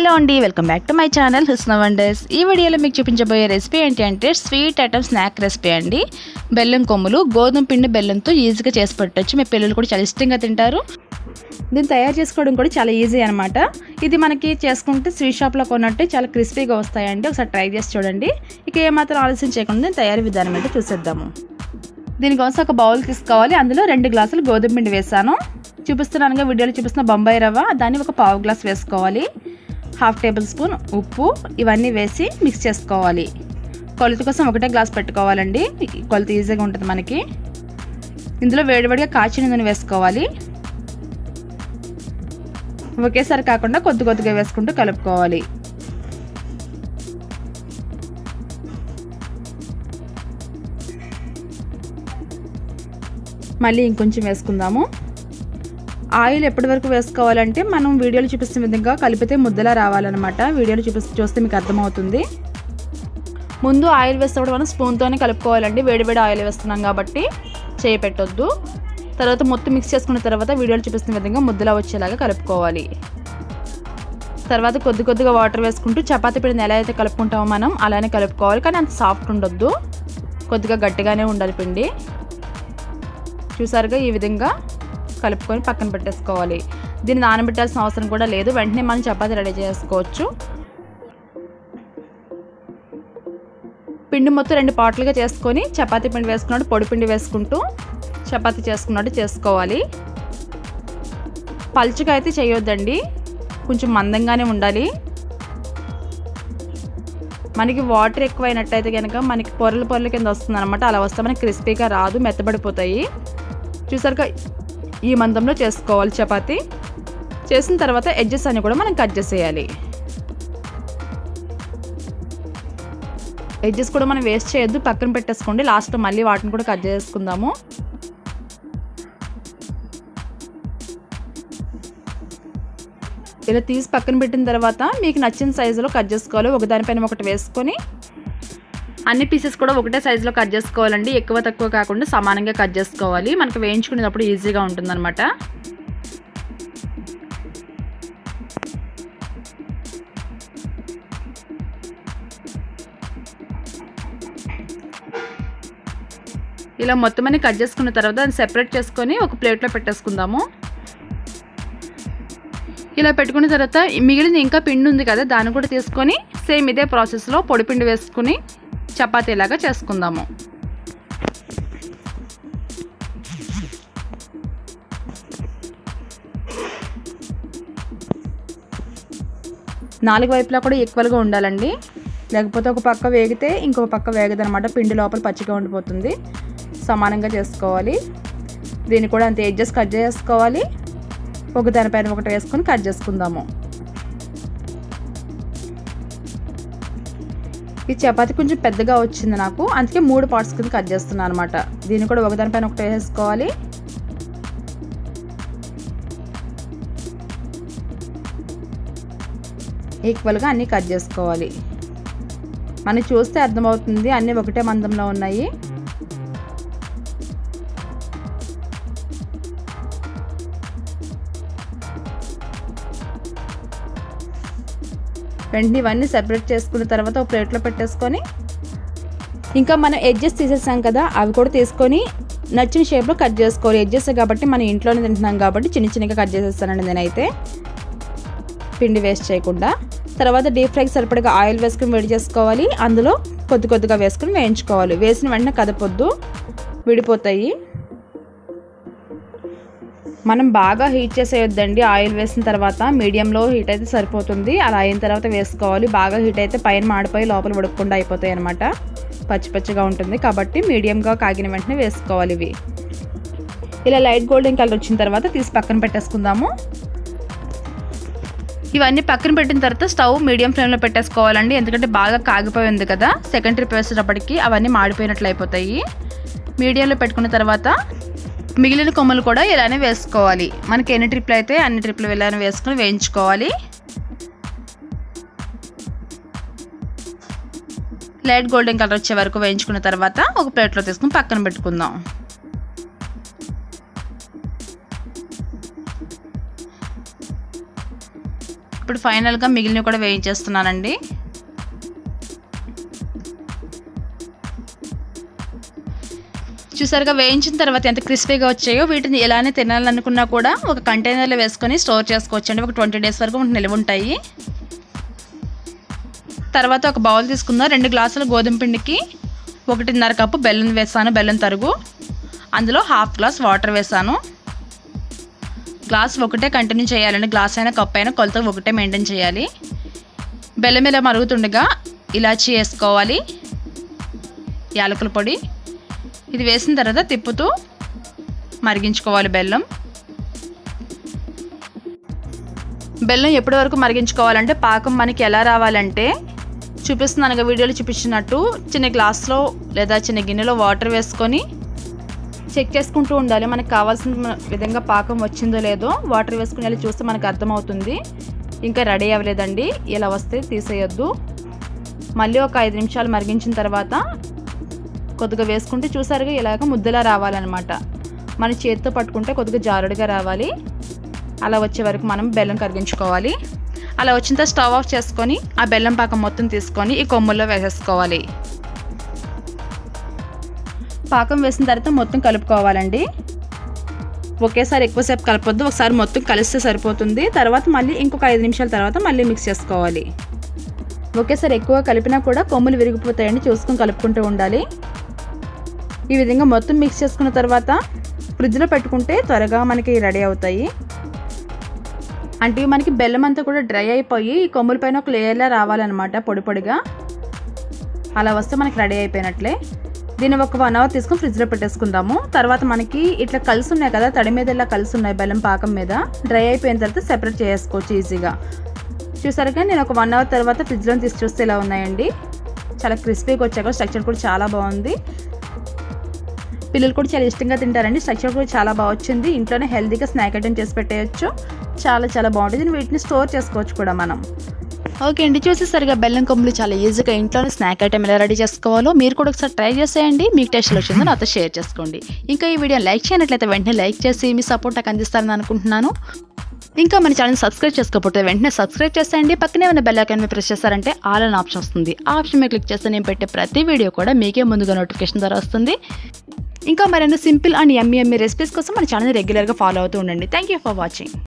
Hello అండి, welcome back to my channel Husna wonders. ఈ వీడియోలో మీకు చూపించబోయే రెసిపీ ఏంటి అంటే స్వీట్ ఐటమ్ స్నాక్ రెసిపీ అండి. బెల్లం కొమ్ములు గోధుమ పిండి బెల్లంతో ఈజీగా చేసి పెట్టచ్చు. మీ పిల్లలు కూడా చాలా ఇష్టంగా తింటారు. దీన్ని తయారు చేసుకోవడం కూడా చాలా ఈజీ అనమాట. ఇది మనకి చేసుకుంటే స్వీట్ షాప్లో కొన్నట్టే చాలా క్రిస్పీగా వస్తాయండి. ఒకసారి ట్రై చేసి చూడండి. ఇక ఏమాత్రం ఆలస్యం చేయకుండా తయారీ విధానం ఏంటో చూసేద్దాము. దీనికోసం ఒక బౌల్ తీసుకోవాలి. అందులో 2 గ్లాసులు గోధుమ పిండి వేసాను. చూపిస్తున్నానుగా వీడియోలో చూపిస్తున్న బొంబాయి రవ్వ, దాన్ని ఒక పావు గ్లాస్ వేసుకోవాలి. 1/2 టేబుల్ స్పూన్ ఉప్పు, ఇవన్నీ వేసి మిక్స్ చేసుకోవాలి. కొలత కోసం 1 గ్లాస్ పెట్టుకోవాలండి. కొలత ఈజీగా ఉంటుంది మనకి. ఇందులో వేడివేడిగా కాచిన నూనె వేసుకోవాలి. ఒకేసారి కాకుండా కొద్ది కొద్దిగా వేసుకుంటూ కలుపుకోవాలి. మళ్ళీ ఇంకొంచెం వేసుకుందాము. ఆయిల్ ఎప్పటి వరకు వేసుకోవాలంటే మనం వీడియోలో చూపిస్తున్న విధంగా కలిపితే ముద్దలా రావాలన్నమాట. వీడియోలో చూస్తే మీకు అర్థమవుతుంది. ముందు ఆయిల్ వేసేటప్పుడు మనం స్పూన్తోనే కలుపుకోవాలండి. వేడివేడి ఆయిల్ వేస్తున్నాం కాబట్టి చేయి పెట్టొద్దు. తర్వాత మొత్తం మిక్స్ చేసుకున్న తర్వాత వీడియోలో చూపిస్తున్న విధంగా ముద్దలా వచ్చేలాగా కలుపుకోవాలి. తర్వాత కొద్ది కొద్దిగా వాటర్ వేసుకుంటూ చపాతీ పిండిని ఎలా అయితే కలుపుకుంటామో మనం అలానే కలుపుకోవాలి. కానీ అంత సాఫ్ట్ ఉండొద్దు, కొద్దిగా గట్టిగానే ఉండాలి పిండి. చూసారుగా ఈ విధంగా కలుపుకొని పక్కన పెట్టేసుకోవాలి. దీన్ని నానబెట్టాల్సిన అవసరం కూడా లేదు. వెంటనే మనం చపాతీ రెడీ చేసుకోవచ్చు. పిండి మొత్తం 2 పార్ట్లుగా చేసుకొని చపాతీ పిండి వేసుకున్నట్టు పొడి పిండి వేసుకుంటూ చపాతీ చేసుకున్నట్టు చేసుకోవాలి. పలుచగా అయితే చేయొద్దండి, కొంచెం మందంగానే ఉండాలి. మనకి వాటర్ ఎక్కువైనట్టయితే కనుక మనకి పొరల కింద వస్తుంది అనమాట. అలా వస్తే మనకి క్రిస్పీగా రాదు, మెత్తబడిపోతాయి. చూసారుగా ఈ మందంలో చేసుకోవాలి. చపాతీ చేసిన తర్వాత ఎడ్జెస్ అన్ని కూడా మనం కట్ చేసేయాలి. ఎడ్జెస్ కూడా మనం వేస్ట్ చేయొద్దు, పక్కన పెట్టేసుకోండి. లాస్ట్లో మళ్ళీ వాటిని కూడా కట్ చేసుకుందాము. ఇలా తీసి పక్కన పెట్టిన తర్వాత మీకు నచ్చిన సైజులో కట్ చేసుకోవాలి. ఒకదానిపైన ఒకటి వేసుకొని అన్ని పీసెస్ కూడా ఒకటే సైజులో కట్ చేసుకోవాలండి. ఎక్కువ తక్కువ కాకుండా సమానంగా కట్ చేసుకోవాలి. మనకు వేయించుకునేటప్పుడు ఈజీగా ఉంటుందన్నమాట. ఇలా మొత్తం అన్ని కట్ చేసుకున్న తర్వాత దాన్ని సెపరేట్ చేసుకొని ఒక ప్లేట్లో పెట్టేసుకుందాము. ఇలా పెట్టుకున్న తర్వాత మిగిలిన ఇంకా పిండి ఉంది కదా, దాన్ని కూడా తీసుకొని సేమ్ ఇదే ప్రాసెస్లో పొడి పిండి వేసుకుని చపాతీలాగా చేసుకుందాము. నాలుగు వైపులా కూడా ఈక్వల్గా ఉండాలండి. లేకపోతే ఒక పక్క వేగితే ఇంకొక పక్క వేగదనమాట. పిండి లోపల పచ్చిగా ఉండిపోతుంది. సమానంగా చేసుకోవాలి. దీన్ని కూడా అంతే ఎడ్జెస్ కట్ చేసుకోవాలి. ఒకదానిపైన ఒకటి వేసుకొని కట్ చేసుకుందాము. ఈ చపాతీ కొంచెం పెద్దగా వచ్చింది నాకు, అందుకే 3 పార్ట్స్ కింద కట్ చేస్తున్నాను అనమాట. దీన్ని కూడా ఒకదానిపైన ఒకటి వేసుకోవాలి. ఈక్వల్గా అన్నీ కట్ చేసుకోవాలి. మనకి చూస్తే అర్థమవుతుంది అన్నీ ఒకటే మందంలో ఉన్నాయి. వెంటనే ఇవన్నీ సెపరేట్ చేసుకున్న తర్వాత ఒక ప్లేట్లో పెట్టేసుకొని ఇంకా మనం ఎడ్జెస్ తీసేసాం కదా, అవి కూడా తీసుకొని నచ్చిన షేప్లో కట్ చేసుకోవాలి. ఎడ్జెస్ కాబట్టి మనం ఇంట్లోనే తింటున్నాం కాబట్టి చిన్నగా కట్ చేసేస్తానండి నేనైతే, పిండి వేస్ట్ చేయకుండా. తర్వాత డీప్ ఫ్రైకి సరిపడగా ఆయిల్ వేసుకుని వేడి చేసుకోవాలి. అందులో కొద్ది కొద్దిగా వేసుకుని వేయించుకోవాలి. వేసిన వెంటనే కదపొద్దు, విడిపోతాయి. మనం బాగా హీట్ చేసేయొద్దండి. ఆయిల్ వేసిన తర్వాత మీడియంలో హీట్ అయితే సరిపోతుంది. అలా అయిన తర్వాత వేసుకోవాలి. బాగా హీట్ అయితే పైన మాడిపోయి లోపల ఉడకకుండా అయిపోతాయి అనమాట. పచ్చిగా ఉంటుంది కాబట్టి మీడియంగా కాగిన వెంటనే వేసుకోవాలి. ఇవి ఇలా లైట్ గోల్డెన్ కలర్ వచ్చిన తర్వాత తీసి పక్కన పెట్టేసుకుందాము. ఇవన్నీ పక్కన పెట్టిన తర్వాత స్టవ్ మీడియం ఫ్లేమ్లో పెట్టేసుకోవాలండి. ఎందుకంటే బాగా కాగిపోయింది కదా, సెకండ్ ట్రిప్ వేసేటప్పటికి అవన్నీ మాడిపోయినట్లు అయిపోతాయి. మీడియంలో పెట్టుకున్న తర్వాత మిగిలిన కొమ్మలు కూడా ఇలానే వేసుకోవాలి. మనకి ఎన్ని ట్రిప్లు అయితే అన్ని ట్రిప్లు ఇలానే వేసుకొని వేయించుకోవాలి. లైట్ గోల్డెన్ కలర్ వచ్చే వరకు వేయించుకున్న తర్వాత ఒక ప్లేట్లో తీసుకుని పక్కన పెట్టుకుందాం. ఇప్పుడు ఫైనల్గా మిగిలినవి కూడా వేయించేస్తున్నానండి. చూసారుగా వేయించిన తర్వాత ఎంత క్రిస్పీగా వచ్చాయో. వీటిని ఇలానే తినాలనుకున్నా కూడా ఒక కంటైనర్లో వేసుకొని స్టోర్ చేసుకోవచ్చు అండి. ఒక 20 days వరకు మనకు నిల్వ ఉంటాయి. తర్వాత ఒక బౌల్ తీసుకుందాం. 2 గ్లాసుల గోధుమ పిండికి 1.5 కప్పు బెల్లం వేసాను, బెల్లం తరుగు. అందులో 1/2 గ్లాస్ వాటర్ వేసాను. గ్లాస్ ఒకటే కంటిన్యూ చేయాలండి. గ్లాస్ అయినా కప్ అయినా కొలత ఒకటే మెయింటైన్ చేయాలి. బెల్లం ఇలా మరుగుతుండగా ఇలాచీ వేసుకోవాలి, యాలకుల పొడి. ఇది వేసిన తర్వాత తిప్పుతూ మరిగించుకోవాలి. బెల్లం ఎప్పటి వరకు మరిగించుకోవాలంటే పాకం మనకి ఎలా రావాలంటే చూపిస్తున్నాను వీడియోలో చూపించినట్టు చిన్న గ్లాస్లో లేదా చిన్న గిన్నెలో వాటర్ వేసుకొని చెక్ చేసుకుంటూ ఉండాలి. మనకు కావాల్సిన విధంగా పాకం వచ్చిందో లేదో వాటర్ వేసుకుని వెళ్ళి చూస్తే మనకు అర్థమవుతుంది. ఇంకా రెడీ అవ్వలేదండి, ఇలా వస్తే తీసేయొద్దు. మళ్ళీ ఒక 5 నిమిషాలు మరిగించిన తర్వాత కొద్దిగా వేసుకుంటే చూసారుగా ఇలాగ ముద్దలా రావాలన్నమాట. మన చేతితో పట్టుకుంటే కొద్దిగా జారుడుగా రావాలి. అలా వచ్చే వరకు మనం బెల్లం కరిగించుకోవాలి. అలా వచ్చిన తర్వాత స్టవ్ ఆఫ్ చేసుకొని ఆ బెల్లం పాకం మొత్తం తీసుకొని ఈ కొమ్ముల్లో వేసేసుకోవాలి. పాకం వేసిన తర్వాత మొత్తం కలుపుకోవాలండి. ఒకేసారి ఎక్కువసేపు కలపొద్దు, ఒకసారి మొత్తం కలిస్తే సరిపోతుంది. తర్వాత మళ్ళీ ఇంకొక 5 నిమిషాల తర్వాత మళ్ళీ మిక్స్ చేసుకోవాలి. ఒకేసారి ఎక్కువ కలిపినా కూడా కొమ్ములు విరిగిపోతాయండి, చూసుకొని కలుపుకుంటూ ఉండాలి. ఈ విధంగా మొత్తం మిక్స్ చేసుకున్న తర్వాత ఫ్రిడ్జ్లో పెట్టుకుంటే త్వరగా మనకి రెడీ అవుతాయి. అంటే మనకి బెల్లం అంతా కూడా డ్రై అయిపోయి ఈ కొమ్ముల పైన ఒక లేయర్లా రావాలన్నమాట, పొడి పొడిగా. అలా వస్తే మనకి రెడీ అయిపోయినట్లే. దీన్ని ఒక 1 అవర్ తీసుకొని ఫ్రిడ్జ్లో పెట్టేసుకుందాము. తర్వాత మనకి ఇట్లా కలిసి ఉన్నాయి కదా, తడి మీద ఇలా కలిసి ఉన్నాయి బెల్లం పాకం మీద. డ్రై అయిపోయిన తర్వాత సెపరేట్ చేసుకోవచ్చు ఈజీగా. చూసారుగా నేను ఒక 1 అవర్ తర్వాత ఫ్రిడ్జ్లో తీసి చూస్తే ఇలా ఉన్నాయండి. చాలా క్రిస్పీగా వచ్చాక స్ట్రక్చర్ కూడా చాలా బాగుంది. పిల్లలు కూడా చాలా ఇష్టంగా తింటారండి. స్ట్రక్చర్ కూడా చాలా బాగా వచ్చింది. ఇంట్లోనే హెల్తీగా స్నాక్ ఐటమ్ చేసి పెట్టేయచ్చు. చాలా బాగుంటుంది. వీటిని స్టోర్ చేసుకోవచ్చు కూడా మనం. ఓకే అండి, చూసేసరిగా బెల్లం కొమ్ములు చాలా ఈజీగా ఇంట్లోనే స్నాక్ ఐటమ్ ఎలా రెడీ చేసుకోవాలో మీరు కూడా ఒకసారి ట్రై చేసేయండి. మీకు టేస్ట్లో వచ్చిందో నాతో షేర్ చేసుకోండి. ఇంకా ఈ వీడియో లైక్ చేయనట్లయితే వెంటనే లైక్ చేసి మీ సపోర్ట్ నాకు అందిస్తారని అనుకుంటున్నాను. ఇంకా మన ఛానల్ సబ్స్క్రైబ్ చేసుకోకపోతే వెంటనే సబ్స్క్రైబ్ చేసేయండి. పక్కనే ఉన్న బెల్ ఐకాన్ మీద ప్రెస్ చేస్తారంటే ఆల్ అనే ఆప్షన్ వస్తుంది. ఆ ఆప్షన్ మీద క్లిక్ చేస్తే నేను పెట్టే ప్రతి వీడియో కూడా మీకే ముందుగా నోటిఫికేషన్ ద్వారా వస్తుంది. ఇంకా మరిన్ని సింపుల్ అండ్ యమ్మీ రెసిపీస్ కోసం మన ఛానల్ రెగ్యులర్గా ఫాలో అవుతూ ఉండండి. Thank you for watching.